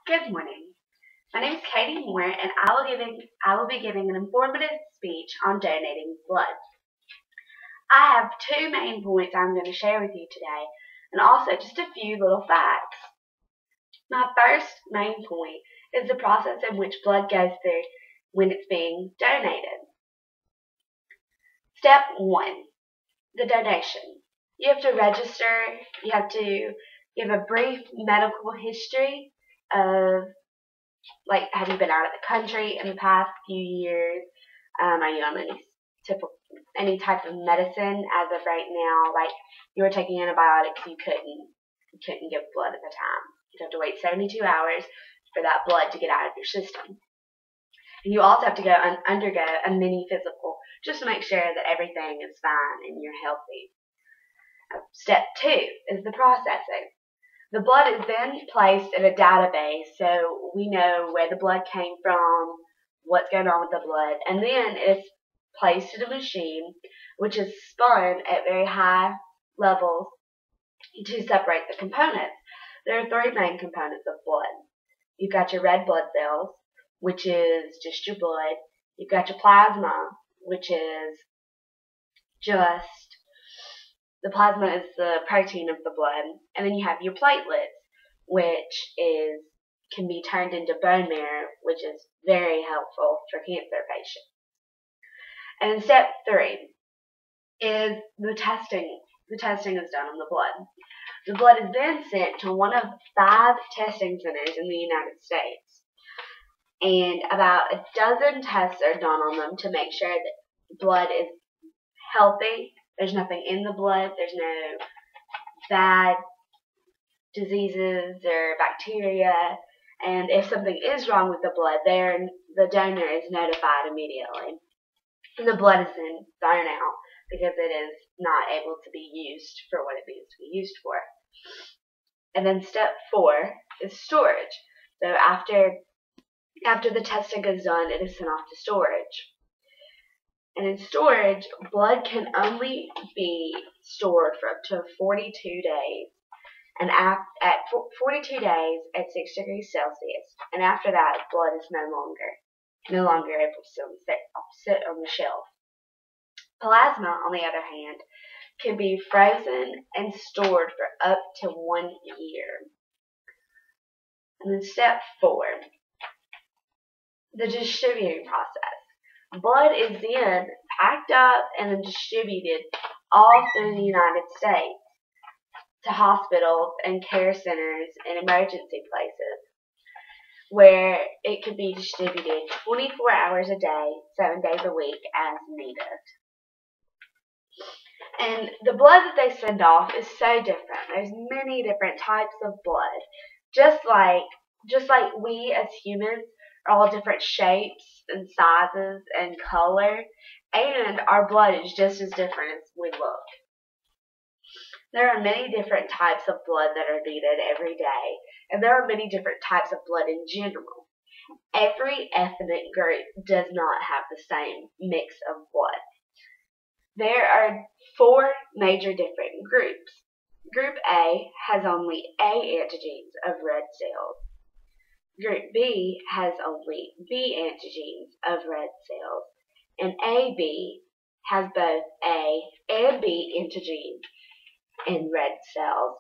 Good morning. My name is Katie Moore, and I will be giving an informative speech on donating blood. I have two main points I'm going to share with you today, and also just a few little facts. My first main point is the process in which blood goes through when it's being donated. Step 1, the donation. You have to register, you have to give a brief medical history of, like, have you been out of the country in the past few years? Are you on any type of medicine as of right now? Like, you were taking antibiotics, you couldn't give blood at the time. You'd have to wait 72 hours for that blood to get out of your system. And you also have to undergo a mini physical just to make sure that everything is fine and you're healthy. Step 2 is the processing. The blood is then placed in a database so we know where the blood came from, what's going on with the blood, and then it's placed in a machine which is spun at very high levels to separate the components. There are three main components of blood. You've got your red blood cells, which is just your blood. You've got your plasma, which is just the plasma is the protein of the blood, and then you have your platelets, which can be turned into bone marrow, which is very helpful for cancer patients. And step 3 is the testing. The testing is done on the blood. The blood is then sent to one of 5 testing centers in the United States, and about a dozen tests are done on them to make sure that blood is healthy. There's nothing in the blood. There's no bad diseases or bacteria. And if something is wrong with the blood, the donor is notified immediately. And the blood is then thrown out because it is not able to be used for what it needs to be used for. And then step 4 is storage. So after the testing is done, it is sent off to storage. And in storage, blood can only be stored for up to 42 days. And at 42 days at 6 degrees Celsius. And after that, blood is no longer able to sit on the shelf. Plasma, on the other hand, can be frozen and stored for up to 1 year. And then step 4, the distributing process. Blood is then packed up and then distributed all through the United States to hospitals and care centers and emergency places where it could be distributed 24 hours a day, 7 days a week as needed. And the blood that they send off is so different. There's many different types of blood. Just like we as humans are all different shapes and sizes and color, and our blood is just as different as we look. There are many different types of blood that are needed every day, and there are many different types of blood in general. Every ethnic group does not have the same mix of blood. There are 4 major different groups. Group A has only A antigens of red cells. Group B has only B antigens of red cells, and AB has both A and B antigens in red cells.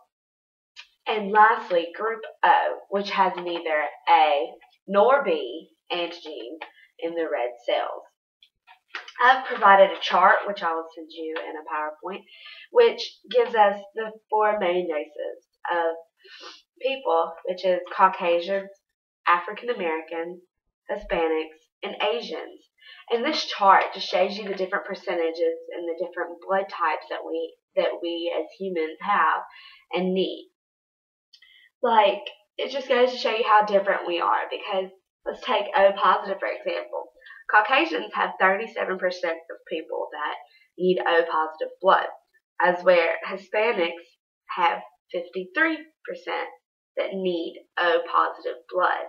And lastly, Group O, which has neither A nor B antigens in the red cells. I've provided a chart, which I will send you in a PowerPoint, which gives us the 4 main races of people, which is Caucasians, African Americans, Hispanics, and Asians. And this chart just shows you the different percentages and the different blood types that we as humans have and need. Like, it just goes to show you how different we are, because let's take O positive for example. Caucasians have 37% of people that need O positive blood, as where Hispanics have 53% that need O positive blood.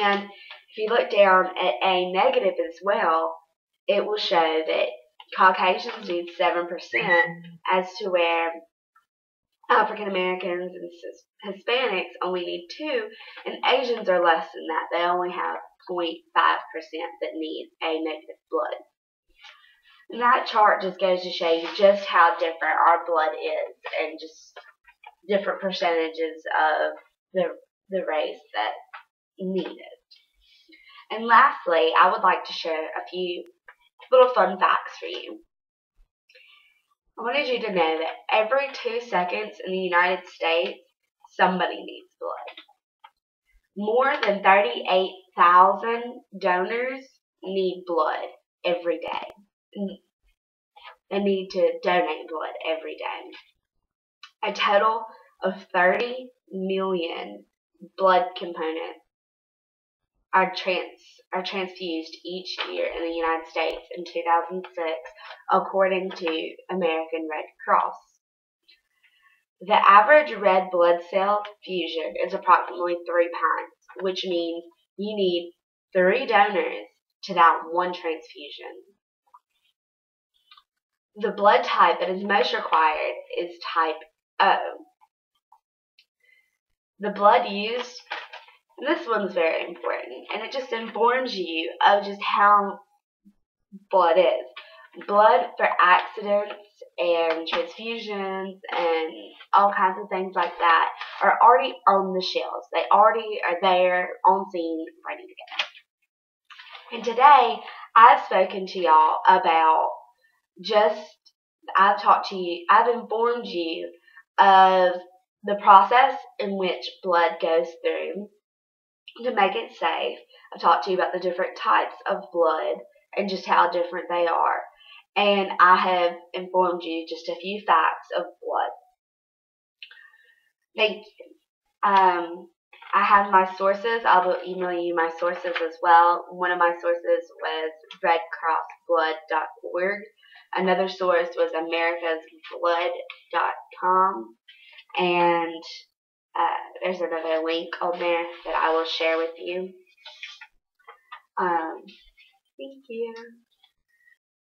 And if you look down at A negative as well, it will show that Caucasians need 7%, as to where African Americans and Hispanics only need 2, and Asians are less than that. They only have 0.5% that need A negative blood. And that chart just goes to show you just how different our blood is, and just different percentages of the race that need it. And lastly, I would like to share a few little fun facts for you. I wanted you to know that every 2 seconds in the United States, somebody needs blood. More than 38,000 donors need blood every day. They need to donate blood every day. A total of 30 million blood components are transfused each year in the United States in 2006, according to American Red Cross. The average red blood cell fusion is approximately 3 pints, which means you need 3 donors to that 1 transfusion. The blood type that is most required is type O. The blood used, this one's very important, and it just informs you of just how blood is. Blood for accidents and transfusions and all kinds of things like that are already on the shelves. They already are there on scene, ready to go. And today, I've spoken to y'all about I've informed you of the process in which blood goes through to make it safe. I've talked to you about the different types of blood and just how different they are. And I have informed you just a few facts of blood. Thank you. I have my sources. I will email you my sources as well. One of my sources was redcrossblood.org. Another source was americasblood.com. And there's another link on there that I will share with you. Thank you.